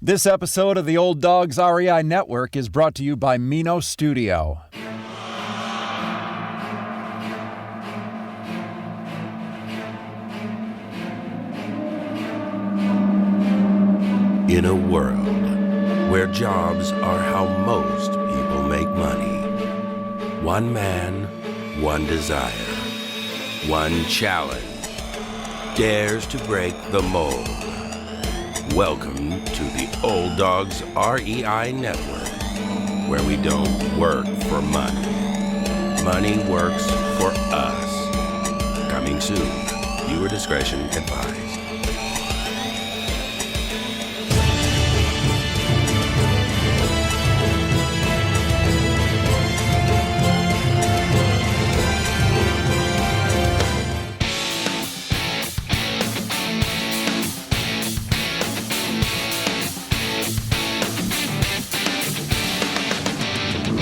This episode of the Old Dogs REI Network is brought to you by Mino Studio. In a world where jobs are how most people make money, one man, one desire, one challenge dares to break the mold. Welcome to the Old Dogs REI Network, where we don't work for money. Money works for us. Coming soon. Viewer discretion advised.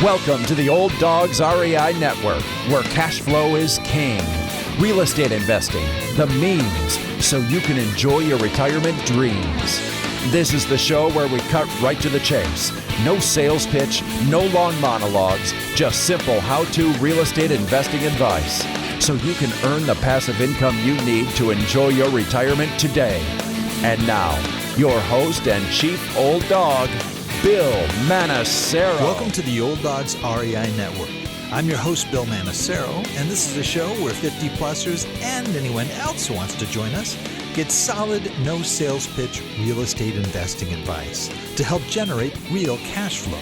Welcome to the Old Dogs REI Network, where cash flow is king. Real estate investing, the means, so you can enjoy your retirement dreams. This is the show where we cut right to the chase. No sales pitch, no long monologues, just simple how-to real estate investing advice, so you can earn the passive income you need to enjoy your retirement today. And now, your host and chief old dog, Bill Manacero. Welcome to the Old Dogs REI Network. I'm your host, Bill Manacero, and this is a show where 50-plussers and anyone else who wants to join us get solid, no sales pitch real estate investing advice to help generate real cash flow.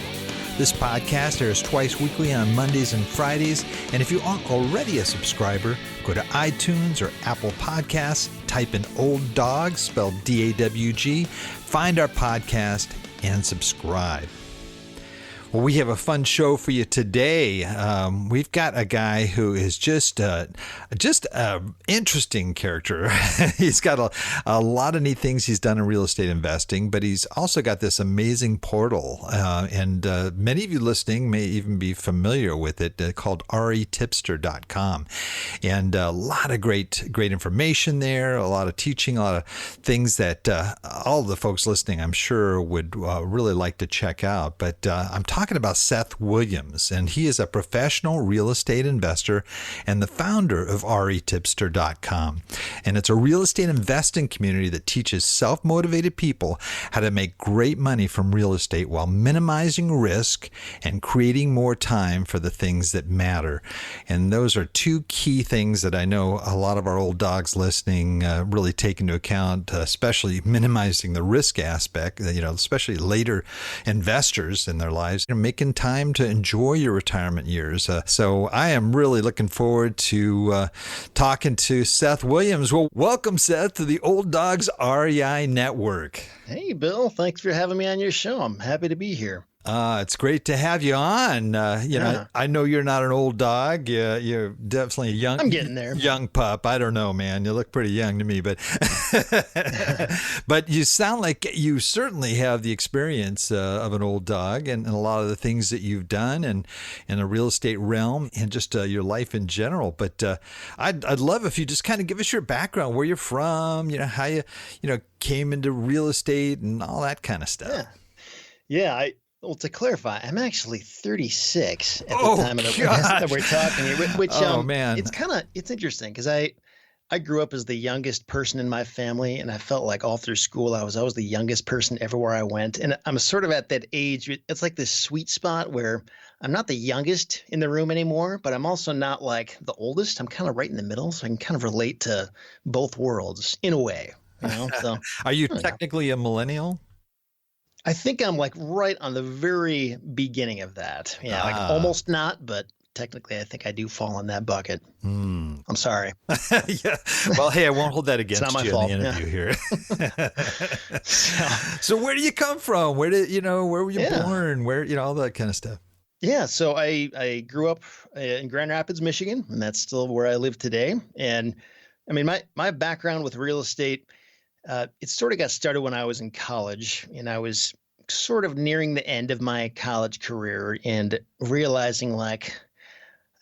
This podcast airs twice weekly on Mondays and Fridays, and if you aren't already a subscriber, go to iTunes or Apple Podcasts, type in Old Dogs, spelled D-A-W-G, find our podcast, and subscribe. Well, we have a fun show for you today. We've got a guy who is just a interesting character. He's got a lot of neat things he's done in real estate investing, but he's also got this amazing portal. And many of you listening may even be familiar with it, called retipster.com. And a lot of great information there, a lot of teaching, a lot of things that all the folks listening, I'm sure, would really like to check out. But I'm talking about Seth Williams, and he is a professional real estate investor and the founder of retipster.com. And it's a real estate investing community that teaches self-motivated people how to make great money from real estate while minimizing risk and creating more time for the things that matter. And those are two key things that I know a lot of our old dogs listening really take into account, especially minimizing the risk aspect, especially later investors in their lives, making time to enjoy your retirement years. So I am really looking forward to talking to Seth Williams. Well, welcome, Seth, to the Old Dogs REI Network. Hey, Bill. Thanks for having me on your show. I'm happy to be here. It's great to have you on. I know you're not an old dog. You're definitely a young. I'm getting there. Young pup. I don't know, man. You look pretty young to me, but but you sound like you certainly have the experience of an old dog, and a lot of the things that you've done, and in the real estate realm, and just your life in general. But I'd love if you just kind of give us your background, where you're from, how you came into real estate and all that kind of stuff. Yeah. Well, to clarify, I'm actually 36 at the time that we're talking here, which man, it's interesting because I grew up as the youngest person in my family, and I felt like all through school I was always the youngest person everywhere I went. And I'm sort of at that age. It's like this sweet spot where I'm not the youngest in the room anymore, but I'm also not like the oldest. I'm kind of right in the middle, so I can kind of relate to both worlds in a way. So are you technically a millennial? I think I'm like right on the very beginning of that. Yeah, like almost not, but technically I think I do fall in that bucket. I'm sorry. Yeah. Well, hey, I won't hold that against you fault. In the interview here. So where do you come from? Where were you born? Where, all that kind of stuff. Yeah. So I grew up in Grand Rapids, Michigan, and that's still where I live today. And I mean, my background with real estate, it sort of got started when I was in college, and I was sort of nearing the end of my college career and realizing like,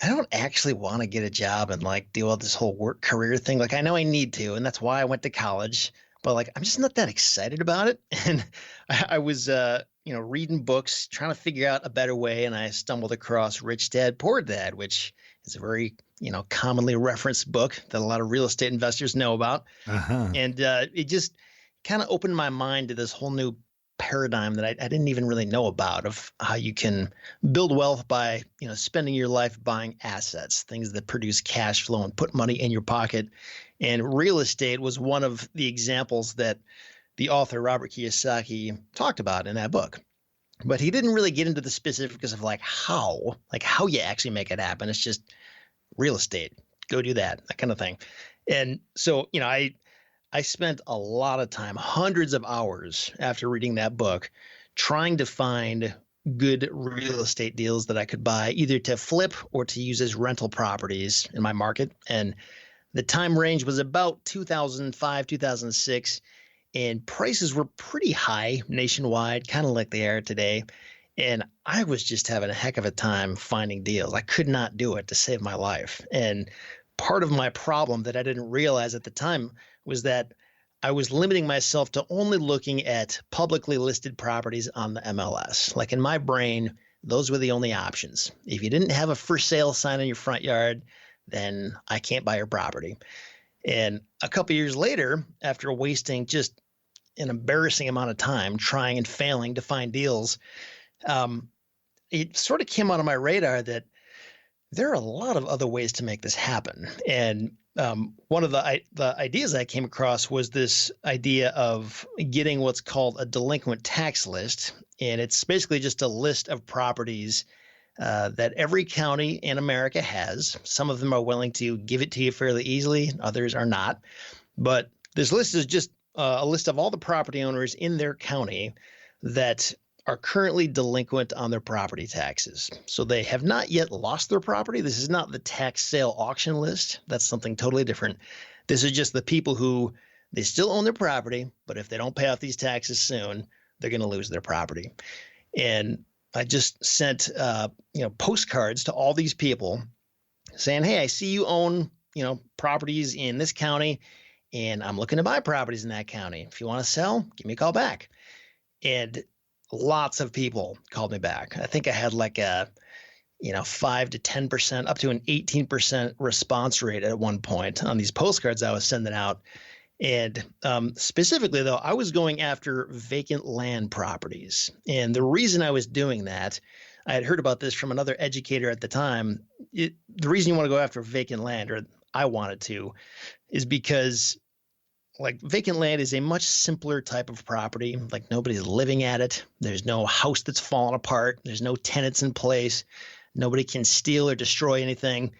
I don't actually want to get a job and like do all this whole work career thing. Like I know I need to, and that's why I went to college, but like, I'm just not that excited about it. And I was, reading books, trying to figure out a better way. And I stumbled across Rich Dad, Poor Dad, which is a very, commonly referenced book that a lot of real estate investors know about. Uh-huh. And it just kind of opened my mind to this whole new paradigm that I didn't even really know about, of how you can build wealth by, spending your life buying assets, things that produce cash flow and put money in your pocket. And real estate was one of the examples that the author Robert Kiyosaki talked about in that book. But he didn't really get into the specifics of how you actually make it happen. It's just real estate. Go do that kind of thing. And so, I spent a lot of time, hundreds of hours after reading that book, trying to find good real estate deals that I could buy, either to flip or to use as rental properties in my market. And the time range was about 2005, 2006, and prices were pretty high nationwide, kind of like they are today. And I was just having a heck of a time finding deals. I could not do it to save my life. And part of my problem that I didn't realize at the time was that I was limiting myself to only looking at publicly listed properties on the MLS. Like, in my brain, those were the only options. If you didn't have a for sale sign in your front yard, then I can't buy your property. And a couple of years later, after wasting just an embarrassing amount of time trying and failing to find deals, it sort of came out of my radar that there are a lot of other ways to make this happen. And one of the ideas I came across was this idea of getting what's called a delinquent tax list. And it's basically just a list of properties that every county in America has. Some of them are willing to give it to you fairly easily. Others are not. But this list is just a list of all the property owners in their county that are currently delinquent on their property taxes. So they have not yet lost their property. This is not the tax sale auction list. That's something totally different. This is just the people who, they still own their property, but if they don't pay off these taxes soon, they're going to lose their property. And I just sent postcards to all these people saying, hey, I see you own properties in this county, and I'm looking to buy properties in that county. If you want to sell, give me a call back. And lots of people called me back. I think I had like a 5 to 10%, up to an 18% response rate at one point on these postcards I was sending out. And specifically, though, I was going after vacant land properties. And the reason I was doing that, I had heard about this from another educator at the time. The reason you want to go after vacant land, or I wanted to, is because like vacant land is a much simpler type of property. Like, nobody's living at it. There's no house that's fallen apart. There's no tenants in place. Nobody can steal or destroy anything.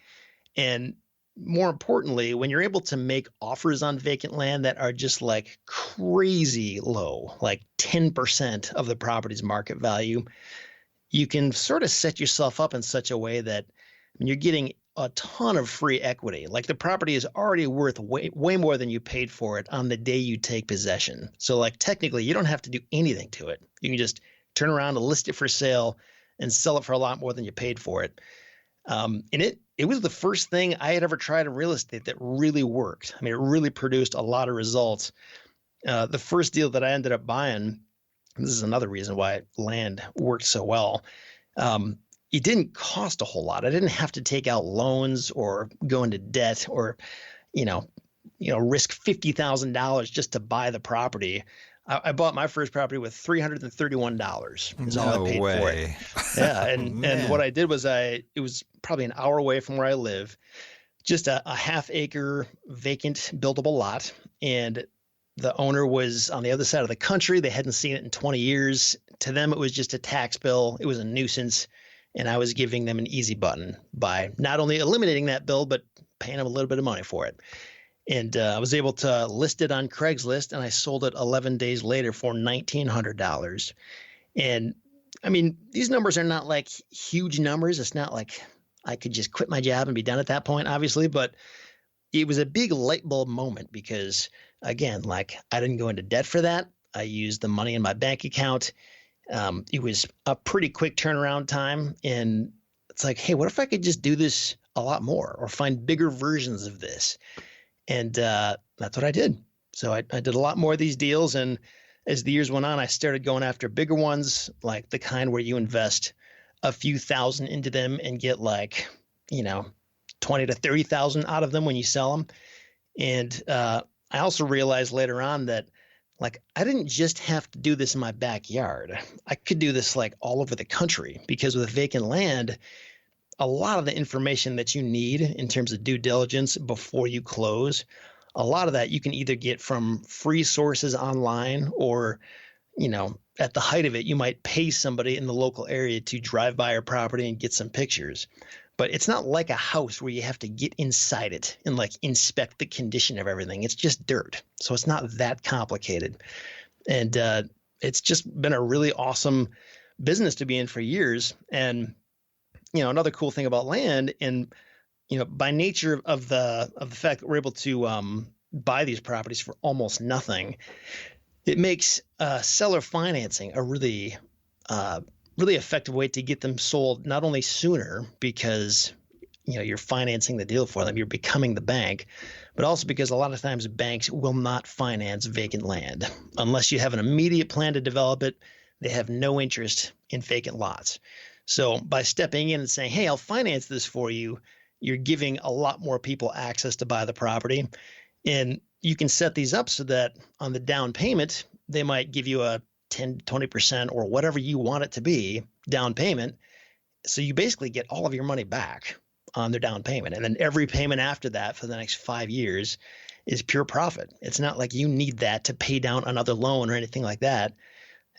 And more importantly, when you're able to make offers on vacant land that are just like crazy low, like 10% of the property's market value, you can sort of set yourself up in such a way that you're getting a ton of free equity. Like, the property is already worth way more than you paid for it on the day you take possession. So like, technically you don't have to do anything to it. You can just turn around and list it for sale and sell it for a lot more than you paid for it. And it was the first thing I had ever tried in real estate that really worked. I mean, it really produced a lot of results. The first deal that I ended up buying, and this is another reason why land worked so well, it didn't cost a whole lot. I didn't have to take out loans or go into debt or, risk $50,000 just to buy the property. I bought my first property with $331 is all I paid for it. Yeah. And what I did was it was probably an hour away from where I live, just a half-acre vacant buildable lot. And the owner was on the other side of the country. They hadn't seen it in 20 years. To them, it was just a tax bill. It was a nuisance. And I was giving them an easy button by not only eliminating that bill, but paying them a little bit of money for it. And I was able to list it on Craigslist, and I sold it 11 days later for $1,900. And I mean, these numbers are not like huge numbers. It's not like I could just quit my job and be done at that point, obviously, but it was a big light bulb moment because, again, like, I didn't go into debt for that. I used the money in my bank account. It was a pretty quick turnaround time. And it's like, hey, what if I could just do this a lot more or find bigger versions of this? And that's what I did. So I did a lot more of these deals. And as the years went on, I started going after bigger ones, like the kind where you invest a few thousand into them and get like, 20 to 30,000 out of them when you sell them. And I also realized later on that like I didn't just have to do this in my backyard. I could do this like all over the country, because with vacant land, a lot of the information that you need in terms of due diligence before you close, a lot of that you can either get from free sources online, or, at the height of it, you might pay somebody in the local area to drive by your property and get some pictures. But it's not like a house where you have to get inside it and like inspect the condition of everything. It's just dirt. So it's not that complicated. And it's just been a really awesome business to be in for years. And, another cool thing about land, and, by nature of the fact that we're able to buy these properties for almost nothing, it makes seller financing a really effective way to get them sold, not only sooner because you're financing the deal for them, you're becoming the bank, but also because a lot of times banks will not finance vacant land unless you have an immediate plan to develop it. They have no interest in vacant lots. So by stepping in and saying, hey, I'll finance this for you, you're giving a lot more people access to buy the property. And you can set these up so that on the down payment, they might give you a 10 to 20% or whatever you want it to be down payment. So you basically get all of your money back on their down payment. And then every payment after that for the next 5 years is pure profit. It's not like you need that to pay down another loan or anything like that.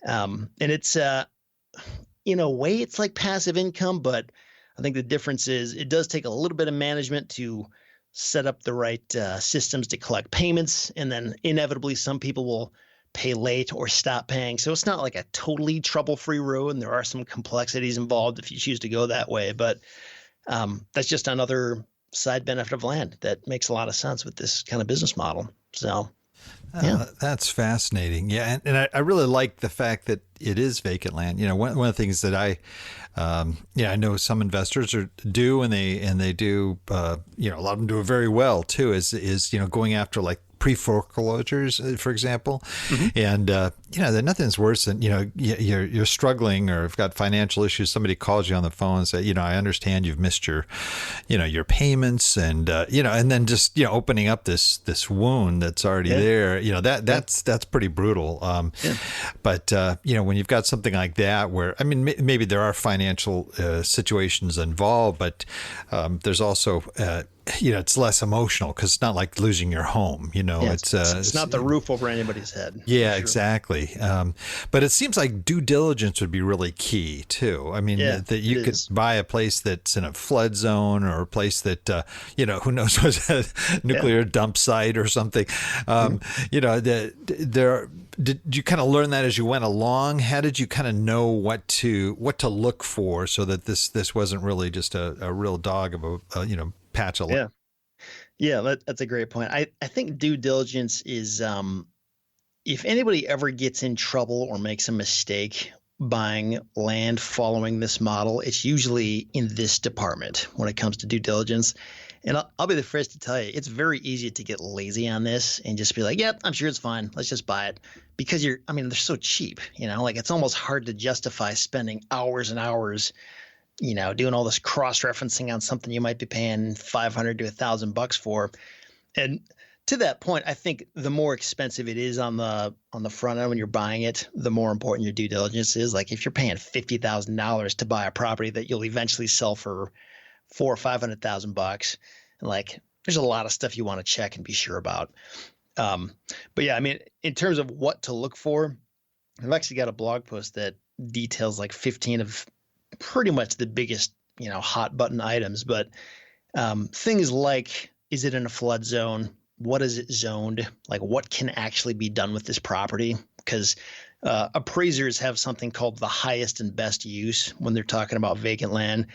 And it's, in a way, it's like passive income, but I think the difference is it does take a little bit of management to set up the right systems to collect payments. And then inevitably some people will pay late or stop paying. So it's not like a totally trouble-free road, and there are some complexities involved if you choose to go that way. But that's just another side benefit of land that makes a lot of sense with this kind of business model. So, yeah. That's fascinating. Yeah. And I really like the fact that it is vacant land. One of the things that I know some investors do, and they do, a lot of them do it very well too, is going after like pre-foreclosures, for example. Mm-hmm. And, nothing's worse than, you're struggling or have got financial issues. Somebody calls you on the phone and say, I understand you've missed your payments, and, and then just, opening up this wound that's already there, that's pretty brutal. But, when you've got something like that where, maybe there are financial situations involved, but there's also, it's less emotional because it's not like losing your home, it's not the roof over anybody's head. Yeah, sure. Exactly. But it seems like due diligence would be really key too. That you could buy a place that's in a flood zone, or a place that, who knows, was a nuclear dump site or something. Did you kind of learn that as you went along? How did you kind of know what to look for so that this wasn't really just a real dog of a patch of land? Yeah, that's a great point. I think due diligence is, if anybody ever gets in trouble or makes a mistake buying land following this model, it's usually in this department when it comes to due diligence. And I'll be the first to tell you, it's very easy to get lazy on this and just be like, yep, I'm sure it's fine. Let's just buy it. Because they're so cheap, like it's almost hard to justify spending hours and hours, doing all this cross-referencing on something you might be paying $500 to $1,000 for. And to that point, I think the more expensive it is on the front end when you're buying it, the more important your due diligence is. Like if you're paying $50,000 to buy a property that you'll eventually sell for $400,000 or $500,000, and like there's a lot of stuff you want to check and be sure about. But yeah, in terms of what to look for, I've actually got a blog post that details like 15 of pretty much the biggest, hot button items. But things like, is it in a flood zone? What is it zoned? Like what can actually be done with this property? Because appraisers have something called the highest and best use when they're talking about vacant land.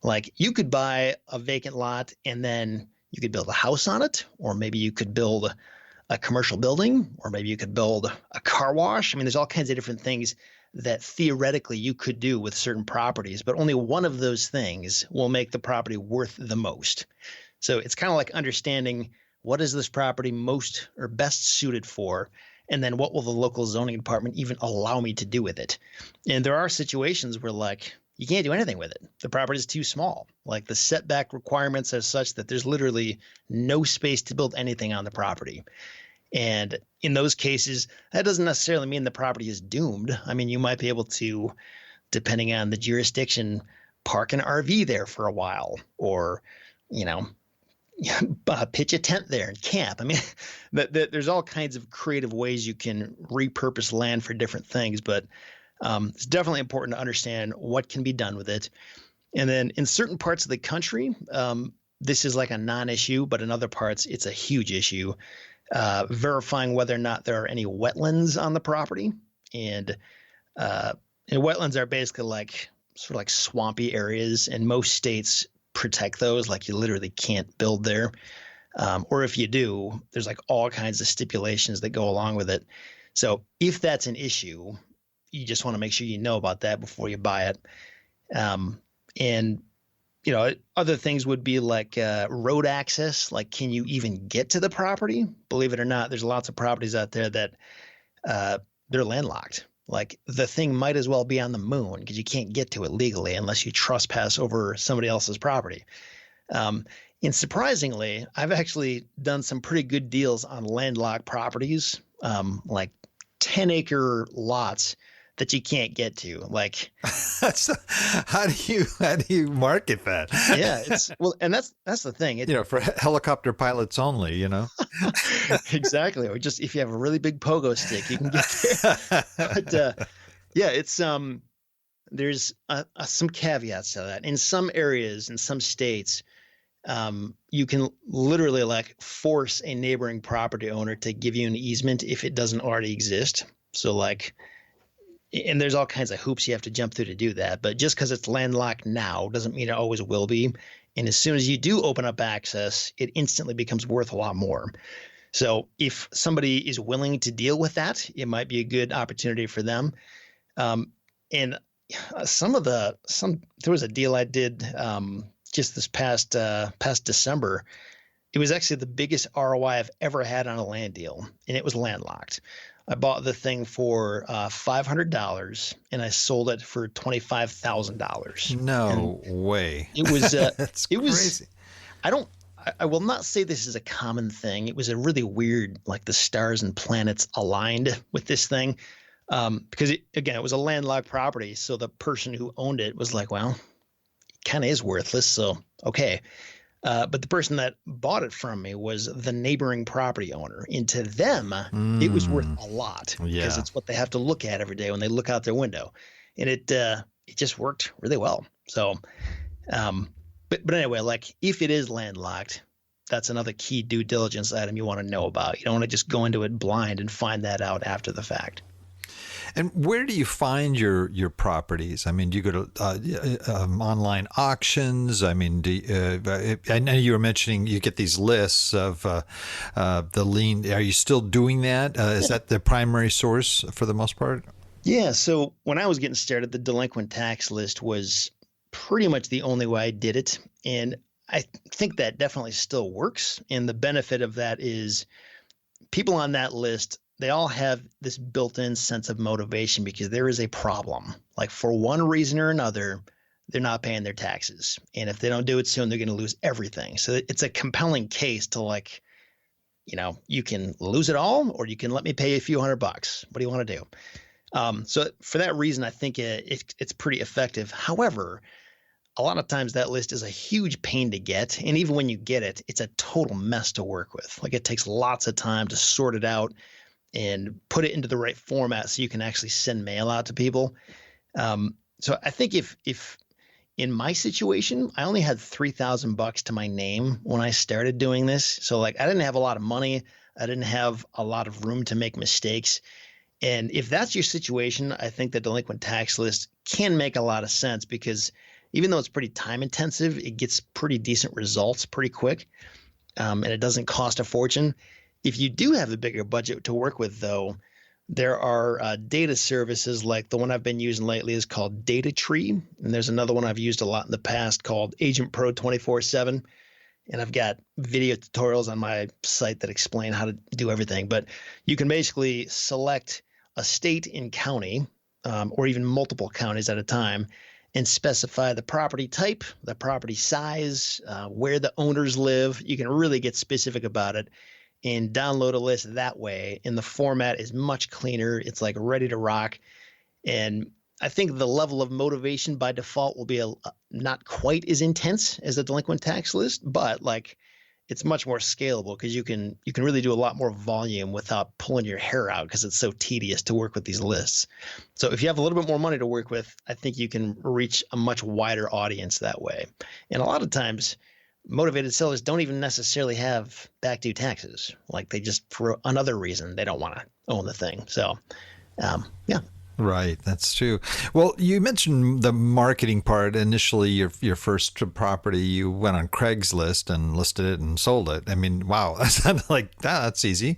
Like you could buy a vacant lot and then you could build a house on it, or maybe you could build a commercial building, or maybe you could build a car wash. There's all kinds of different things that theoretically you could do with certain properties, but only one of those things will make the property worth the most. So it's kind of like understanding what is this property most or best suited for? And then what will the local zoning department even allow me to do with it? And there are situations where like you can't do anything with it. The property is too small. Like the setback requirements are such that there's literally no space to build anything on the property. And in those cases, that doesn't necessarily mean the property is doomed. I mean, you might be able to, depending on the jurisdiction, park an RV there for a while, or, pitch a tent there and camp. I mean, there's all kinds of creative ways you can repurpose land for different things, but it's definitely important to understand what can be done with it. And then in certain parts of the country, this is like a non-issue, but in other parts, it's a huge issue. Verifying whether or not there are any wetlands on the property. And wetlands are basically like sort of like swampy areas, and most states protect those. Like you literally can't build there. Or if you do, there's like all kinds of stipulations that go along with it. So if that's an issue, you just want to make sure you know about that before you buy it. And other things would be like road access. Like, can you even get to the property? Believe it or not, there's lots of properties out there that they're landlocked. Like the thing might as well be on the moon because you can't get to it legally unless you trespass over somebody else's property. And surprisingly, I've actually done some pretty good deals on landlocked properties, like 10-acre lots that you can't get to. Like, how do you market that? Yeah, and that's the thing. For helicopter pilots only. Exactly. Or just if you have a really big pogo stick, you can get there. But it's there's some caveats to that. In some areas, in some states, you can literally like force a neighboring property owner to give you an easement if it doesn't already exist. So like. And there's all kinds of hoops you have to jump through to do that. But just because it's landlocked now doesn't mean it always will be. And as soon as you do open up access, it instantly becomes worth a lot more. So if somebody is willing to deal with that, it might be a good opportunity for them. And there was a deal I did just this past December. It was actually the biggest ROI I've ever had on a land deal, and it was landlocked. I bought the thing for $500 and I sold it for $25,000. No way. It was That's it was crazy. I will not say this is a common thing. It was a really weird, like the stars and planets aligned with this thing. Because it was a landlocked property. So the person who owned it was like, well, it kind of is worthless. So, okay. But the person that bought it from me was the neighboring property owner. And to them, it was worth a lot because it's what they have to look at every day when they look out their window. And it just worked really well. So, but anyway, like if it is landlocked, that's another key due diligence item you want to know about. You don't want to just go into it blind and find that out after the fact. And where do you find your properties? I mean, do you go to online auctions? I mean, I know you were mentioning you get these lists of the lien. Are you still doing that? Is that the primary source for the most part? Yeah. So when I was getting started, the delinquent tax list was pretty much the only way I did it. And I think that definitely still works. And the benefit of that is people on that list, they all have this built-in sense of motivation because there is a problem. Like for one reason or another, they're not paying their taxes. And if they don't do it soon, they're going to lose everything. So it's a compelling case to like, you can lose it all or you can let me pay you a few $100. What do you want to do? So for that reason, I think it's pretty effective. However, a lot of times that list is a huge pain to get. And even when you get it, it's a total mess to work with. Like it takes lots of time to sort it out and put it into the right format so you can actually send mail out to people. So I think if in my situation, I only had $3,000 to my name when I started doing this. So like I didn't have a lot of money. I didn't have a lot of room to make mistakes. And if that's your situation, I think the delinquent tax list can make a lot of sense because even though it's pretty time intensive, it gets pretty decent results pretty quick. And it doesn't cost a fortune. If you do have a bigger budget to work with, though, there are data services like the one I've been using lately is called Data Tree. And there's another one I've used a lot in the past called Agent Pro 24/7. and I've got video tutorials on my site that explain how to do everything. But you can basically select a state and county, or even multiple counties at a time, and specify the property type, the property size, where the owners live. You can really get specific about it and download a list that way. And the format is much cleaner. It's like ready to rock. And I think the level of motivation by default will be not quite as intense as the delinquent tax list, but like it's much more scalable because you can really do a lot more volume without pulling your hair out because it's so tedious to work with these lists. So if you have a little bit more money to work with, I think you can reach a much wider audience that way. And a lot of times, motivated sellers don't even necessarily have back due taxes. Like they just, for another reason, they don't want to own the thing. So, yeah. Right, that's true. Well, you mentioned the marketing part. Initially, your first property, you went on Craigslist and listed it and sold it. I mean, wow, that sounded like that's easy.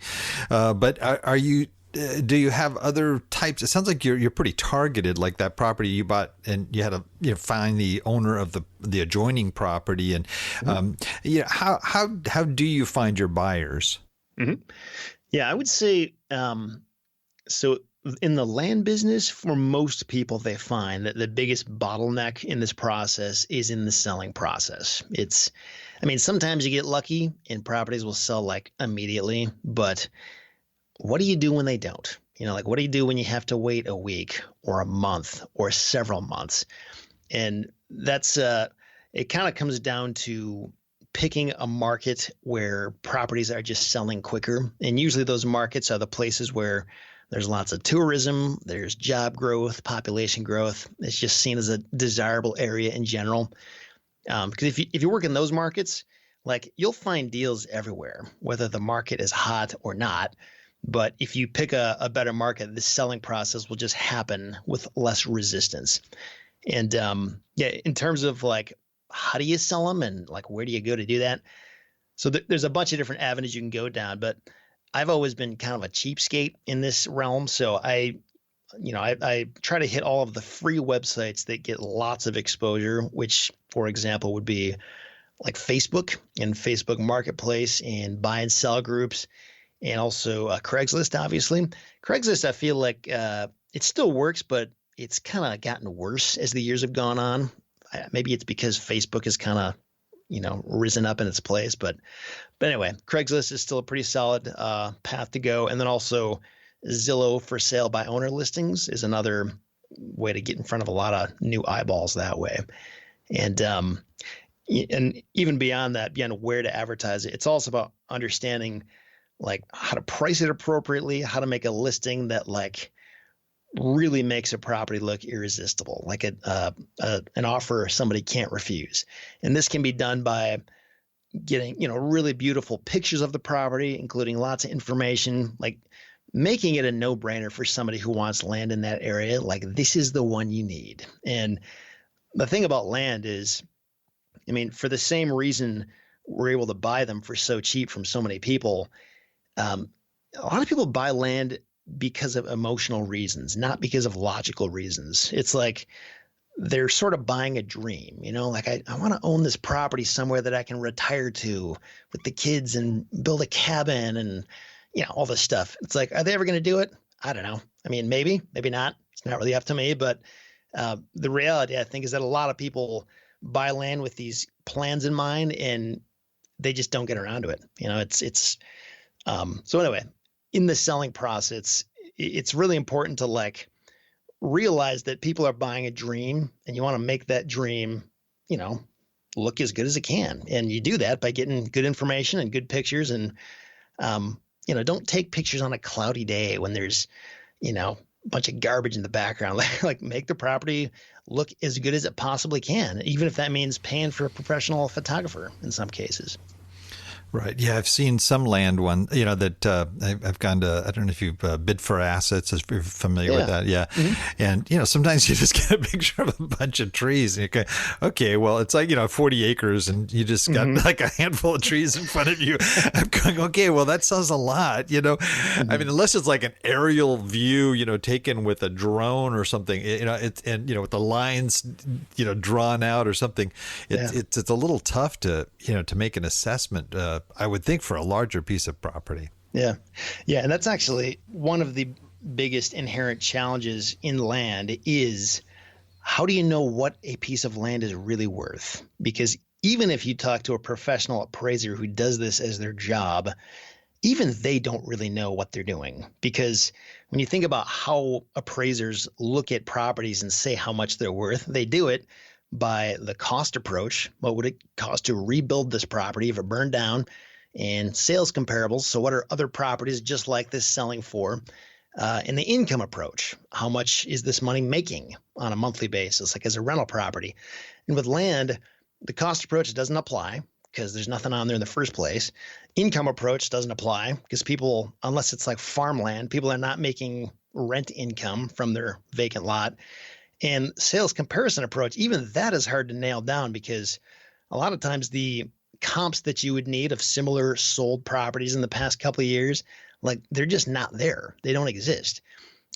But are you? Do you have other types? It sounds like you're pretty targeted. Like that property you bought, and you had to find the owner of the adjoining property, and how do you find your buyers? Mm-hmm. Yeah, I would say so. In the land business, for most people, they find that the biggest bottleneck in this process is in the selling process. Sometimes you get lucky and properties will sell like immediately, but what do you do when they don't? What do you do when you have to wait a week or a month or several months? And that's it kind of comes down to picking a market where properties are just selling quicker. And usually those markets are the places where there's lots of tourism, there's job growth, population growth. It's just seen as a desirable area in general. Because if you work in those markets, like you'll find deals everywhere, whether the market is hot or not. But if you pick a better market, the selling process will just happen with less resistance. And in terms of like, how do you sell them and like, where do you go to do that? So there's a bunch of different avenues you can go down, but I've always been kind of a cheapskate in this realm. So I try to hit all of the free websites that get lots of exposure, which, for example, would be like Facebook and Facebook Marketplace and buy and sell groups, and also Craigslist, obviously. Craigslist, I feel like it still works, but it's kind of gotten worse as the years have gone on. Maybe it's because Facebook is kind of risen up in its place. But anyway, Craigslist is still a pretty solid path to go. And then also Zillow for sale by owner listings is another way to get in front of a lot of new eyeballs that way. And even beyond that, beyond where to advertise it, it's also about understanding like how to price it appropriately, how to make a listing that like really makes a property look irresistible, like an offer somebody can't refuse. And this can be done by getting, really beautiful pictures of the property, including lots of information, like making it a no-brainer for somebody who wants land in that area. Like this is the one you need. And the thing about land is, for the same reason we're able to buy them for so cheap from so many people, a lot of people buy land because of emotional reasons, not because of logical reasons. It's like they're sort of buying a dream, like I want to own this property somewhere that I can retire to with the kids and build a cabin and, all this stuff. It's like, are they ever going to do it? I don't know. Maybe, maybe not. It's not really up to me. But the reality, I think, is that a lot of people buy land with these plans in mind and they just don't get around to it. So anyway, in the selling process, it's really important to like realize that people are buying a dream and you want to make that dream, look as good as it can. And you do that by getting good information and good pictures and, don't take pictures on a cloudy day when there's, a bunch of garbage in the background. Like make the property look as good as it possibly can, even if that means paying for a professional photographer in some cases. Right. Yeah, I've seen some land one, that I've gone to, I don't know if you've bid for assets, if you're familiar with that. Yeah. Mm-hmm. And, sometimes you just get a picture of a bunch of trees and you go, okay, well, it's like, 40 acres and you just got like a handful of trees in front of you. I'm going, okay, well, that says a lot, I mean, unless it's like an aerial view, taken with a drone or something, with the lines, drawn out or something, it's a little tough to make an assessment, I would think, for a larger piece of property. Yeah. Yeah. And that's actually one of the biggest inherent challenges in land is how do you know what a piece of land is really worth? Because even if you talk to a professional appraiser who does this as their job, even they don't really know what they're doing. Because when you think about how appraisers look at properties and say how much they're worth, they do it by the cost approach. What would it cost to rebuild this property if it burned down? And sales comparables. So what are other properties just like this selling for? And the income approach. How much is this money making on a monthly basis, like as a rental property? And with land, the cost approach doesn't apply because there's nothing on there in the first place. Income approach doesn't apply because people, unless it's like farmland, people are not making rent income from their vacant lot. And sales comparison approach, even that is hard to nail down because a lot of times the comps that you would need of similar sold properties in the past couple of years, like they're just not there. They don't exist.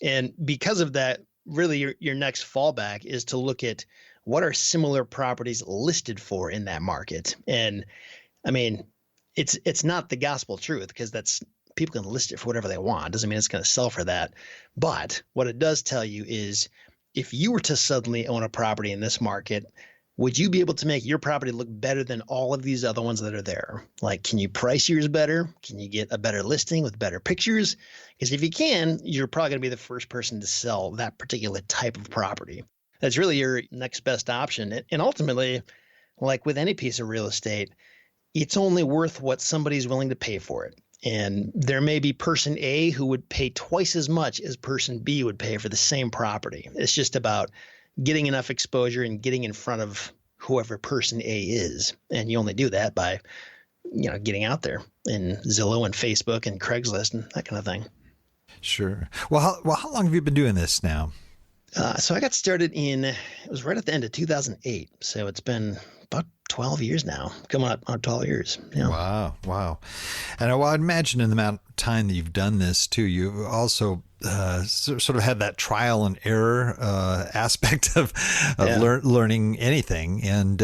And because of that, really your next fallback is to look at what are similar properties listed for in that market. And I mean, it's not the gospel truth because that's people can list it for whatever they want. Doesn't mean it's going to sell for that. But what it does tell you is if you were to suddenly own a property in this market, would you be able to make your property look better than all of these other ones that are there? Like, can you price yours better? Can you get a better listing with better pictures? Because if you can, you're probably going to be the first person to sell that particular type of property. That's really your next best option. And ultimately, like with any piece of real estate, it's only worth what somebody's willing to pay for it. And there may be person A who would pay twice as much as person B would pay for the same property. It's just about getting enough exposure and getting in front of whoever person A is. And you only do that by, getting out there in Zillow and Facebook and Craigslist and that kind of thing. Sure. Well, how long have you been doing this now? So I got started it was right at the end of 2008. So it's been about 12 years now, coming up on 12 years. Yeah. Wow. And I'd imagine in the amount of time that you've done this too, you've also sort of had that trial and error aspect of learning anything. And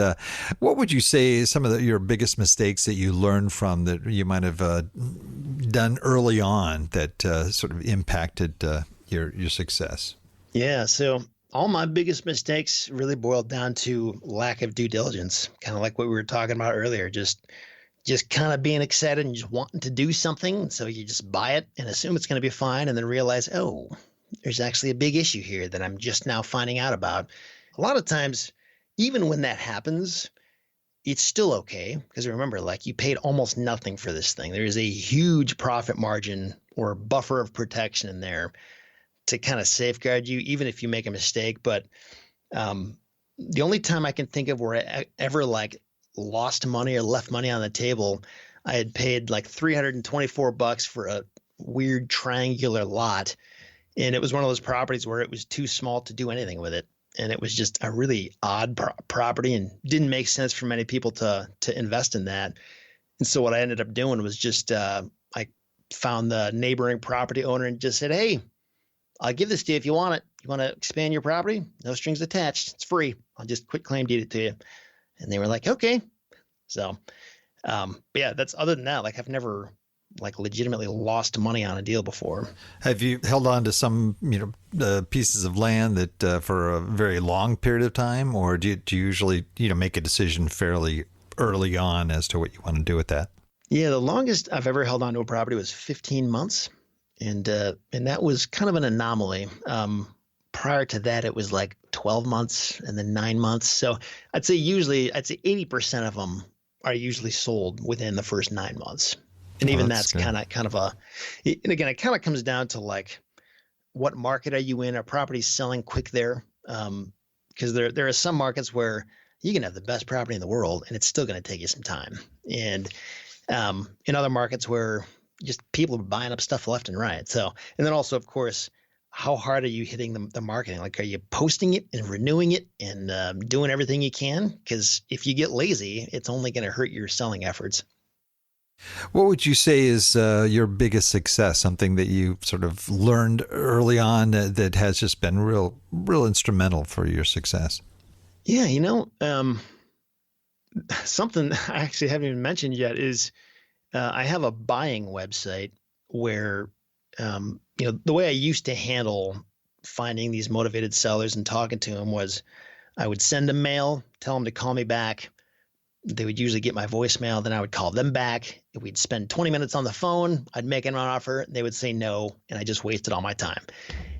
what would you say is some of your biggest mistakes that you learned from that you might have done early on that sort of impacted your success? Yeah. So all my biggest mistakes really boiled down to lack of due diligence, kind of like what we were talking about earlier, just kind of being excited and just wanting to do something. So you just buy it and assume it's going to be fine and then realize, oh, there's actually a big issue here that I'm just now finding out about. A lot of times, even when that happens, it's still okay. Because remember, like you paid almost nothing for this thing. There is a huge profit margin or buffer of protection in there to kind of safeguard you, even if you make a mistake. But the only time I can think of where I ever like lost money or left money on the table, I had paid like $324 for a weird triangular lot. And it was one of those properties where it was too small to do anything with it. And it was just a really odd property and didn't make sense for many people to invest in that. And so what I ended up doing was just I found the neighboring property owner and just said, hey, I'll give this to you if you want it. You want to expand your property? No strings attached. It's free. I'll just quit claim deed it to you. And they were like, okay. So, but yeah, that's other than that, like I've never like legitimately lost money on a deal before. Have you held on to some, pieces of land that for a very long period of time, or do you usually, make a decision fairly early on as to what you want to do with that? Yeah, the longest I've ever held on to a property was 15 months. And that was kind of an anomaly. Prior to that, it was like 12 months and then 9 months. So I'd say 80% of them are usually sold within the first 9 months. And even that's kind of and again, it kind of comes down to like, what market are you in? Are properties selling quick there? Because there are some markets where you can have the best property in the world and it's still going to take you some time. And In other markets where just people are buying up stuff left and right. So, and then also, of course, how hard are you hitting the marketing? Like, are you posting it and renewing it and doing everything you can? Because if you get lazy, it's only going to hurt your selling efforts. What would you say is your biggest success? Something that you sort of learned early on that has just been real instrumental for your success? Yeah, something I actually haven't even mentioned yet is I have a buying website where, the way I used to handle finding these motivated sellers and talking to them was I would send them mail, tell them to call me back. They would usually get my voicemail. Then I would call them back. We'd spend 20 minutes on the phone. I'd make an offer. They would say no, and I just wasted all my time.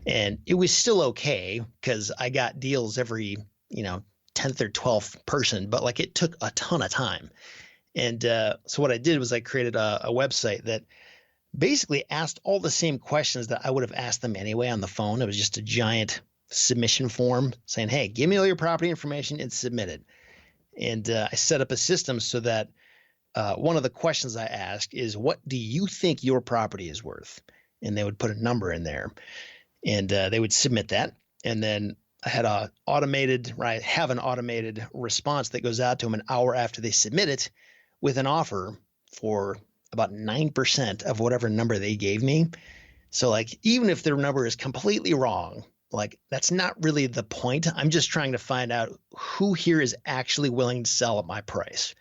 And it was still okay because I got deals every, 10th or 12th person, but like it took a ton of time. And so what I did was I created a website that basically asked all the same questions that I would have asked them anyway on the phone. It was just a giant submission form saying, hey, give me all your property information and submit it. And I set up a system so that one of the questions I ask is, what do you think your property is worth? And they would put a number in there and they would submit that. And then I had have an automated response that goes out to them an hour after they submit it with an offer for about 9% of whatever number they gave me. So like, even if their number is completely wrong, like that's not really the point. I'm just trying to find out who here is actually willing to sell at my price,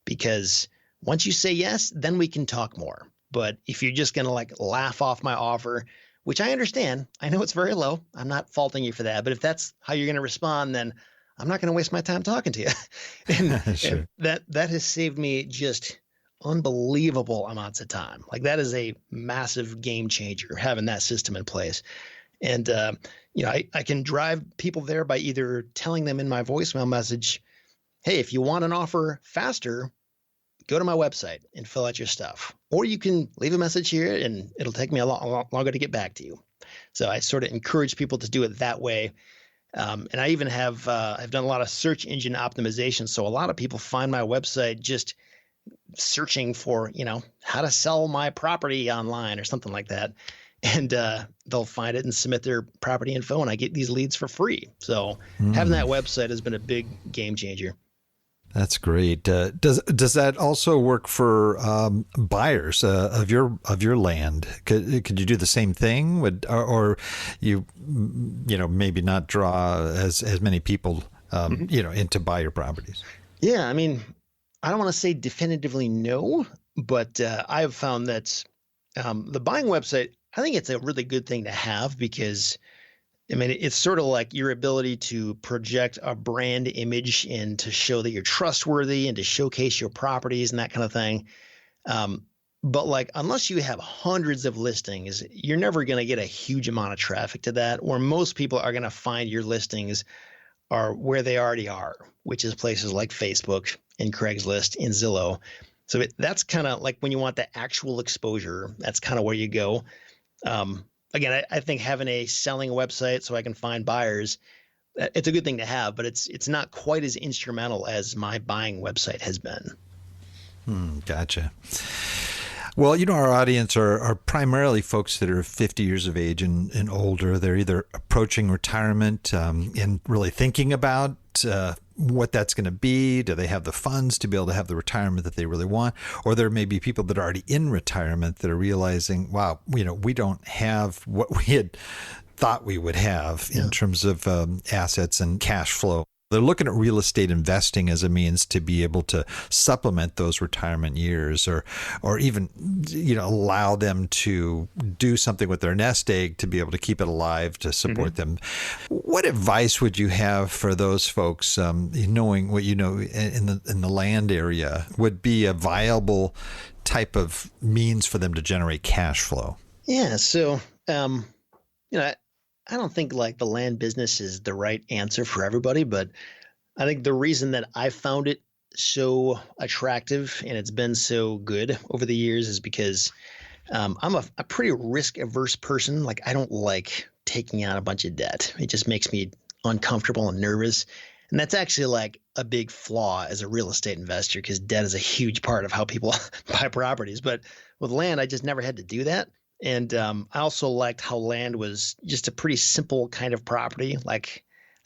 because once you say yes, then we can talk more. But if you're just going to like laugh off my offer, which I understand, I know it's very low. I'm not faulting you for that. But if that's how you're going to respond, then I'm not going to waste my time talking to you. and, Sure. and that has saved me just unbelievable amounts of time. Like that is a massive game changer, having that system in place. And, I can drive people there by either telling them in my voicemail message, hey, if you want an offer faster, go to my website and fill out your stuff. Or you can leave a message here and it'll take me a lot longer to get back to you. So I sort of encourage people to do it that way. And I even have I've done a lot of search engine optimization. So a lot of people find my website just searching for, how to sell my property online or something like that. And they'll find it and submit their property info, and I get these leads for free. So having that website has been a big game changer. That's great. Does that also work for buyers of your land? Could you do the same thing? Or you maybe not draw as many people in to buy your properties? Yeah, I mean, I don't want to say definitively no, but I've found that the buying website, I think it's a really good thing to have because, I mean, it's sort of like your ability to project a brand image and to show that you're trustworthy and to showcase your properties and that kind of thing. But like, unless you have hundreds of listings, you're never going to get a huge amount of traffic to that, where most people are going to find your listings are where they already are, which is places like Facebook and Craigslist and Zillow. So that's kind of like when you want the actual exposure, that's kind of where you go. Again, I think having a selling website so I can find buyers, it's a good thing to have, but it's not quite as instrumental as my buying website has been. Gotcha. Well, our audience are primarily folks that are 50 years of age and older. They're either approaching retirement and really thinking about what that's going to be. Do they have the funds to be able to have the retirement that they really want? Or there may be people that are already in retirement that are realizing, wow, we don't have what we had thought we would have in terms of assets and cash flow. They're looking at real estate investing as a means to be able to supplement those retirement years or even, allow them to do something with their nest egg to be able to keep it alive, to support them. What advice would you have for those folks, knowing what in the land area would be a viable type of means for them to generate cash flow? Yeah. So, I don't think like the land business is the right answer for everybody, but I think the reason that I found it so attractive and it's been so good over the years is because I'm a pretty risk averse person. Like I don't like taking on a bunch of debt. It just makes me uncomfortable and nervous. And that's actually like a big flaw as a real estate investor because debt is a huge part of how people buy properties. But with land, I just never had to do that. And I also liked how land was just a pretty simple kind of property. Like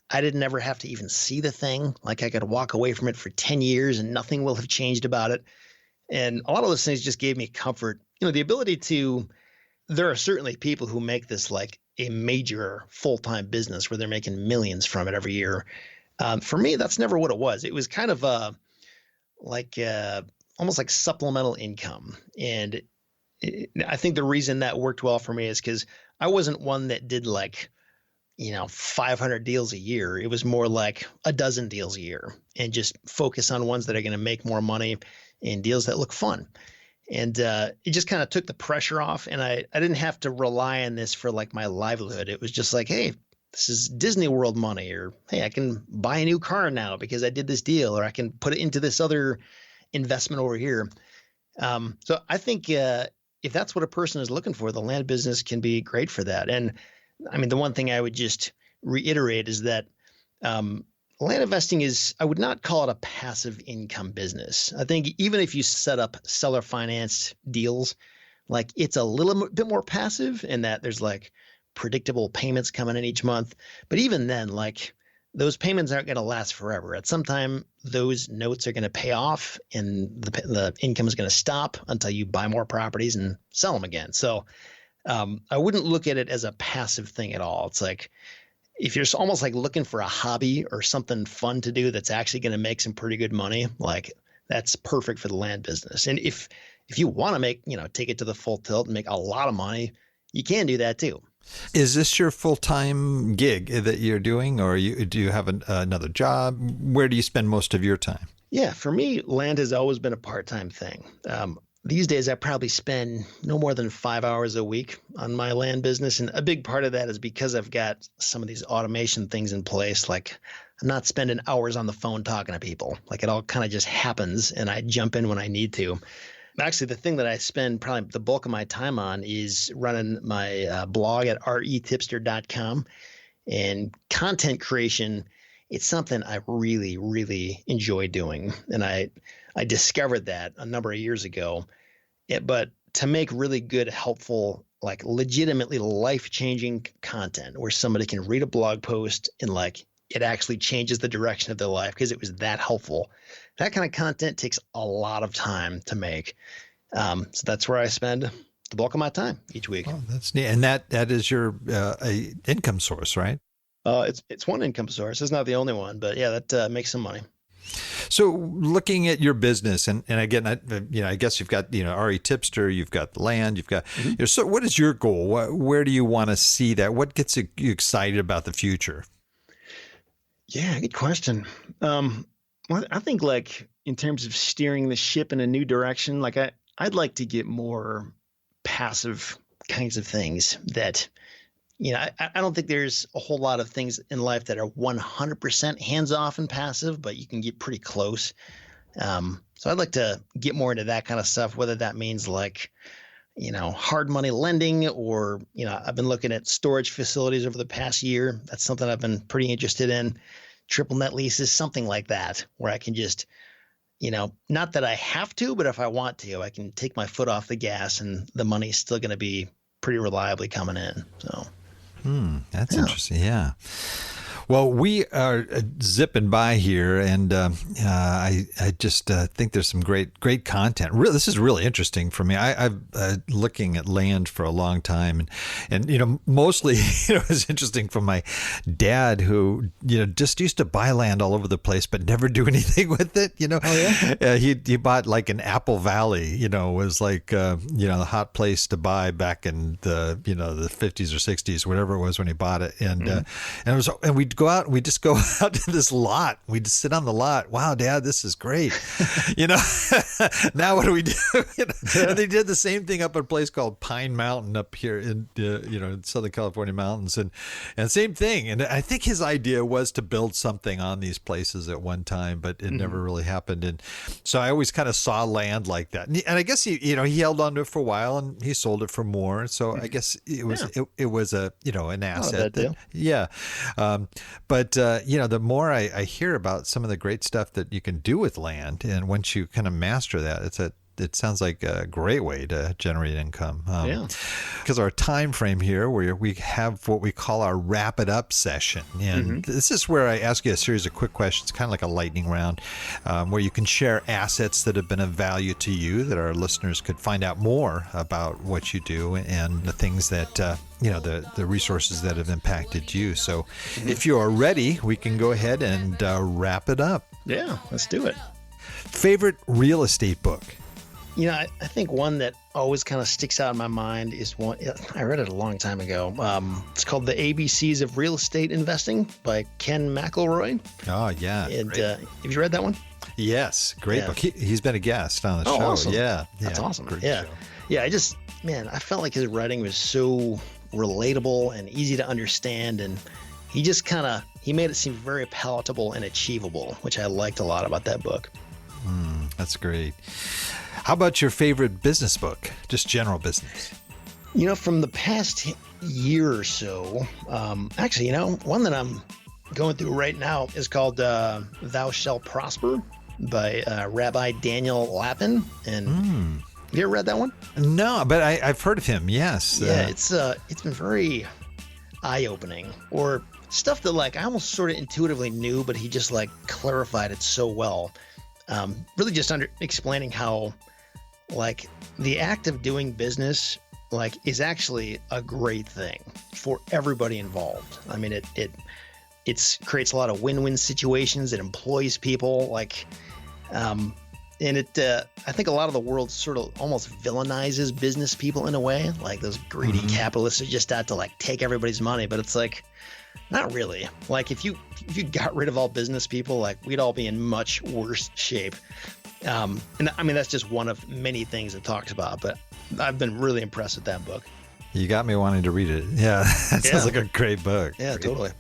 I didn't ever have to even see the thing. Like I could walk away from it for 10 years and nothing will have changed about it. And a lot of those things just gave me comfort. The ability to, there are certainly people who make this like a major full-time business where they're making millions from it every year. For me, that's never what it was. It was kind of almost like supplemental income. And I think the reason that worked well for me is because I wasn't one that did 500 deals a year. It was more like a dozen deals a year and just focus on ones that are going to make more money and deals that look fun. And it just kind of took the pressure off. And I didn't have to rely on this for like my livelihood. It was just like, hey, this is Disney World money, or hey, I can buy a new car now because I did this deal, or I can put it into this other investment over here. So I think if that's what a person is looking for, the land business can be great for that. And I mean, the one thing I would just reiterate is that land investing is, I would not call it a passive income business. I think even if you set up seller financed deals, like it's a little bit more passive in that there's like predictable payments coming in each month. But even then, like those payments aren't going to last forever. At some time, those notes are going to pay off and the income is going to stop until you buy more properties and sell them again. So I wouldn't look at it as a passive thing at all. It's like, if you're almost like looking for a hobby or something fun to do that's actually going to make some pretty good money, like that's perfect for the land business. And if you want to make, take it to the full tilt and make a lot of money, you can do that too. Is this your full-time gig that you're doing, or do you have another job? Where do you spend most of your time? Yeah, for me, land has always been a part-time thing. These days, I probably spend no more than 5 hours a week on my land business. And a big part of that is because I've got some of these automation things in place. Like I'm not spending hours on the phone talking to people. Like it all kind of just happens and I jump in when I need to. Actually, the thing that I spend probably the bulk of my time on is running my blog at retipster.com. And content creation, it's something I really, really enjoy doing. And I discovered that a number of years ago. But to make really good, helpful, like legitimately life-changing content where somebody can read a blog post and like it actually changes the direction of their life because it was that helpful. That kind of content takes a lot of time to make. So that's where I spend the bulk of my time each week. Oh, that's neat. And that is your income source, right? It's one income source. It's not the only one, but yeah, that makes some money. So looking at your business, and again, I guess you've got, RE Tipster, you've got the land, you've got, so what is your goal? Where do you want to see that? What gets you excited about the future? Yeah, good question. Well, I think like in terms of steering the ship in a new direction, like I'd like to get more passive kinds of things that, I don't think there's a whole lot of things in life that are 100% hands-off and passive, but you can get pretty close. So I'd like to get more into that kind of stuff, whether that means like, hard money lending or, I've been looking at storage facilities over the past year. That's something I've been pretty interested in. Triple net leases, something like that, where I can just, not that I have to, but if I want to, I can take my foot off the gas and the money's still going to be pretty reliably coming in. So. That's interesting. Yeah. Well, we are zipping by here, and I just think there's some great content. This is really interesting for me. I've looking at land for a long time, and mostly it was interesting from my dad, who just used to buy land all over the place but never do anything with it. Oh yeah. He bought like an Apple Valley. Was like the hot place to buy back in the the 50s or 60s, whatever it was when he bought it, and we'd go out and we just go out to this lot. We just sit on the lot. Wow, Dad, this is great. Now what do we do? And they did the same thing up at a place called Pine Mountain up here in in Southern California mountains, and same thing. And I think his idea was to build something on these places at one time, but it never really happened. And so I always kind of saw land like that. And I guess he held on to it for a while and he sold it for more. So I guess it was a an asset. Deal. Yeah. But, the more I hear about some of the great stuff that you can do with land, and once you kind of master that, it sounds like a great way to generate income. Because our time frame here, where we have what we call our wrap it up session. And this is where I ask you a series of quick questions, kind of like a lightning round, where you can share assets that have been of value to you, that our listeners could find out more about what you do and the things that, the resources that have impacted you. So if you are ready, we can go ahead and wrap it up. Yeah, let's do it. Favorite real estate book? I think one that always kind of sticks out in my mind is one, I read it a long time ago. It's called The ABCs of Real Estate Investing by Ken McElroy. Oh, yeah. And have you read that one? Yes, great book. He's been a guest on the show. Awesome. Yeah. That's awesome. Great Yeah. show. Yeah, I felt like his writing was so relatable and easy to understand. And he made it seem very palatable and achievable, which I liked a lot about that book. That's great. How about your favorite business book? Just general business. From the past year or so, actually, one that I'm going through right now is called Thou Shalt Prosper by Rabbi Daniel Lapin. And have you ever read that one? No, but I've heard of him, yes. Yeah, it's been very eye-opening, or stuff that I almost sort of intuitively knew, but he just clarified it so well. Really just explaining how the act of doing business is actually a great thing for everybody involved. I mean, it creates a lot of win-win situations. It employs people and I think a lot of the world sort of almost villainizes business people in a way, like those greedy capitalists are just out to take everybody's money, but it's not really. If you got rid of all business people, we'd all be in much worse shape. And I mean, that's just one of many things it talks about, but I've been really impressed with that book. You got me wanting to read it. Yeah, that sounds like a great book. Yeah, great. Totally.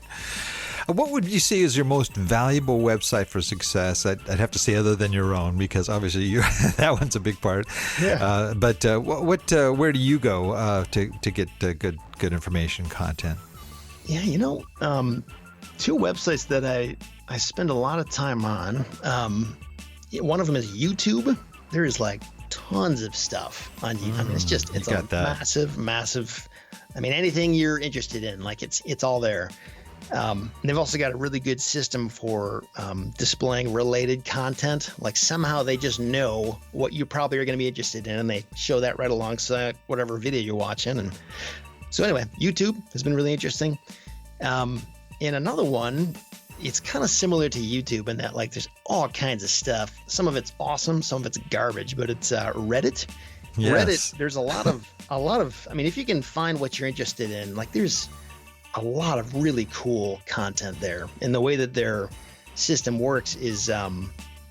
What would you say is your most valuable website for success? I'd have to say other than your own, because obviously that one's a big part. Yeah. But where do you go to get good information, content? Yeah, two websites that I spend a lot of time on. One of them is YouTube. There is tons of stuff on YouTube. I mean, it's a massive. I mean, anything you're interested in, it's all there. They've also got a really good system for displaying related content. Somehow they just know what you probably are going to be interested in, and they show that right alongside whatever video you're watching. And so anyway, YouTube has been really interesting. And another one, it's kind of similar to YouTube in that there's all kinds of stuff. Some of it's awesome, some of it's garbage, but it's Reddit. Yes. Reddit, there's a lot of, I mean, if you can find what you're interested in, there's a lot of really cool content there. And the way that their system works is, they have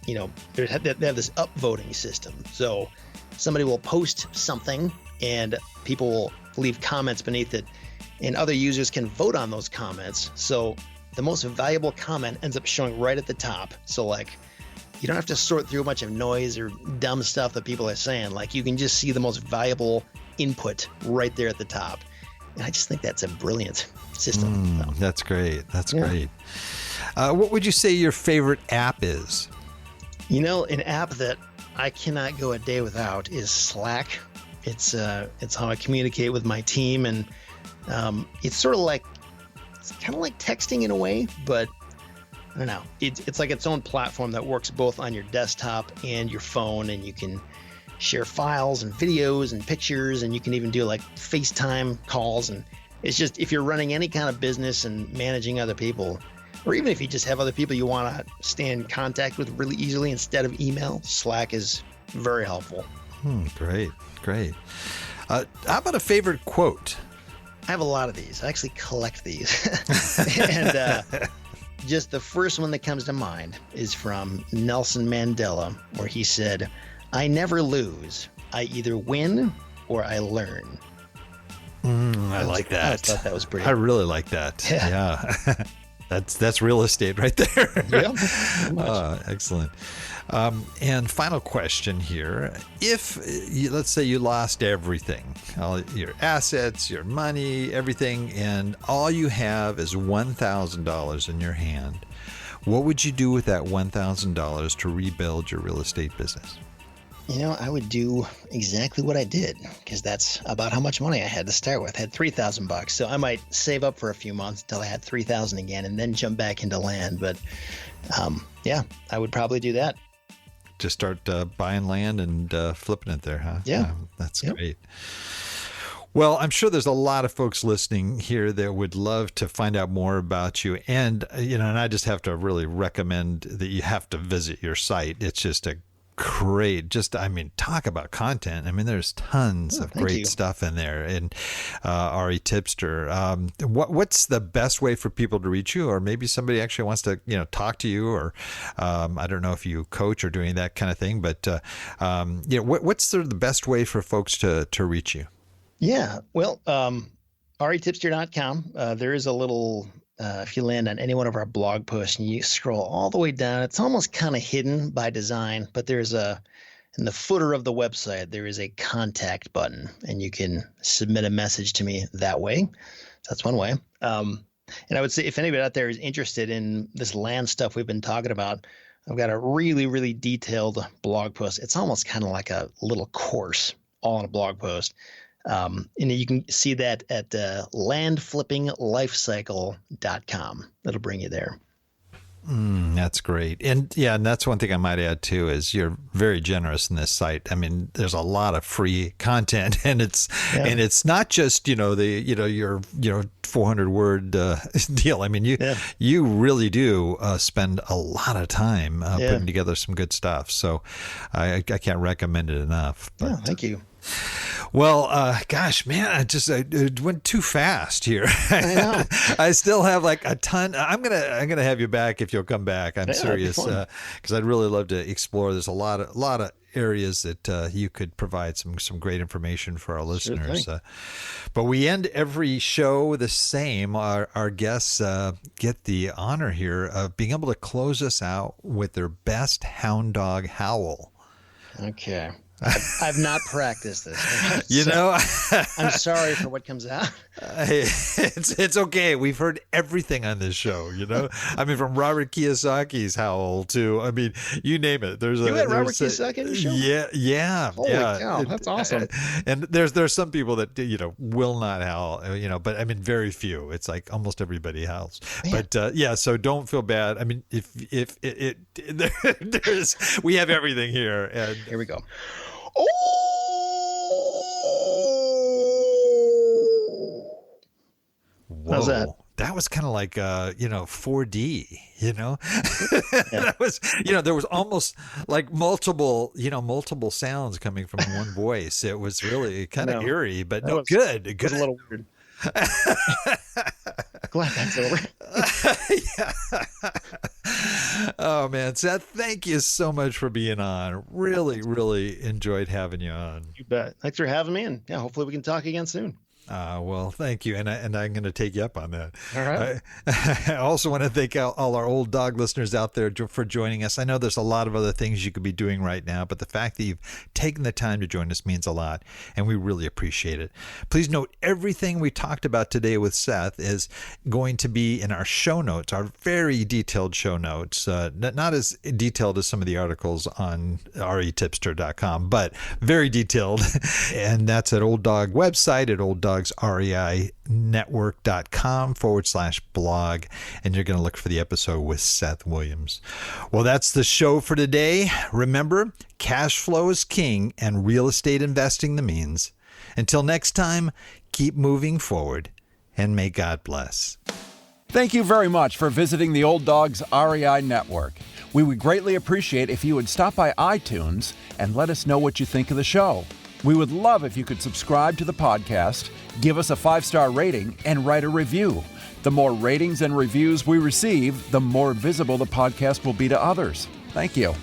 this upvoting system. So somebody will post something and people will leave comments beneath it, and other users can vote on those comments. So the most valuable comment ends up showing right at the top. So you don't have to sort through a bunch of noise or dumb stuff that people are saying. You can just see the most valuable input right there at the top. And I just think that's a brilliant system. That's great. That's great. What would you say your favorite app is? An app that I cannot go a day without is Slack. It's how I communicate with my team, and it's sort of it's kind of like texting in a way, but I don't know. It's like its own platform that works both on your desktop and your phone, and you can share files and videos and pictures, and you can even do FaceTime calls. And it's just, if you're running any kind of business and managing other people, or even if you just have other people you want to stay in contact with really easily instead of email, Slack is very helpful. Great. How about a favorite quote? I have a lot of these. I actually collect these. And just the first one that comes to mind is from Nelson Mandela, where he said, "I never lose. I either win or I learn." I like that. I thought that was pretty. I really like that. Yeah. That's real estate right there. Yeah, pretty much. Excellent. And final question here. If, let's say you lost everything, all your assets, your money, everything, and all you have is $1,000 in your hand, what would you do with that $1,000 to rebuild your real estate business? I would do exactly what I did, because that's about how much money I had to start with. I had $3,000, so I might save up for a few months until I had $3,000 again, and then jump back into land. But yeah, I would probably do that. Just start buying land and flipping it there, huh? Yeah, that's great. Well, I'm sure there's a lot of folks listening here that would love to find out more about you. And, and I just have to really recommend that you have to visit your site. It's just a great, talk about content. There's tons of great stuff in there. And Ari Tipster, what's the best way for people to reach you? Or maybe somebody actually wants to, talk to you, or I don't know if you coach or doing that kind of thing, but what's sort of the best way for folks to reach you? Yeah, well, aritipster.com. There is a little, if you land on any one of our blog posts and you scroll all the way down, it's almost kind of hidden by design, but in the footer of the website, there is a contact button, and you can submit a message to me that way. So that's one way. And I would say if anybody out there is interested in this land stuff we've been talking about, I've got a really, really detailed blog post. It's almost kind of like a little course all in a blog post. And you can see that at landflippinglifecycle.com. That'll bring you there. That's great. And that's one thing I might add too, is you're very generous in this site. There's a lot of free content, and it's not just, your 400 word deal. You really do spend a lot of time putting together some good stuff. So I can't recommend it enough. But, thank you. Well, gosh, man, it went too fast here. I know. I still have like a ton. I'm gonna have you back if you'll come back. I'm serious, because I'd really love to explore. There's a lot of areas that you could provide some great information for our listeners. But we end every show the same. Our guests get the honor here of being able to close us out with their best hound dog howl. Okay. I've not practiced this. I'm sorry for what comes out. It's okay. We've heard everything on this show, from Robert Kiyosaki's howl to, you name it. You had Robert Kiyosaki in the show? Yeah. Holy cow, that's awesome. And there's some people that, will not howl, but very few. It's like almost everybody howls. Man. But so don't feel bad. If we have everything here. And here we go. Whoa. How's that? That was kind of like 4D, That was, there was almost like multiple sounds coming from one voice. It was really kind of eerie, but good. It was a little weird. Glad that's over. Oh man, Seth, thank you so much for being on. Really, really enjoyed having you on. You bet. Thanks for having me, and hopefully we can talk again soon. Well, thank you. And I'm going to take you up on that. All right. I also want to thank all our old dog listeners out there for joining us. I know there's a lot of other things you could be doing right now, but the fact that you've taken the time to join us means a lot, and we really appreciate it. Please note, everything we talked about today with Seth is going to be in our show notes, our very detailed show notes, not as detailed as some of the articles on aritipster.com, but very detailed. And that's at Old Dog website at olddogsreinetwork.com/blog, and you're going to look for the episode with Seth Williams. Well, that's the show for today. Remember, cash flow is king and real estate investing the means. Until next time, keep moving forward, and may God bless. Thank you very much for visiting the Old Dogs REI Network. We would greatly appreciate if you would stop by iTunes and let us know what you think of the show. We would love if you could subscribe to the podcast, give us a 5-star rating, and write a review. The more ratings and reviews we receive, the more visible the podcast will be to others. Thank you.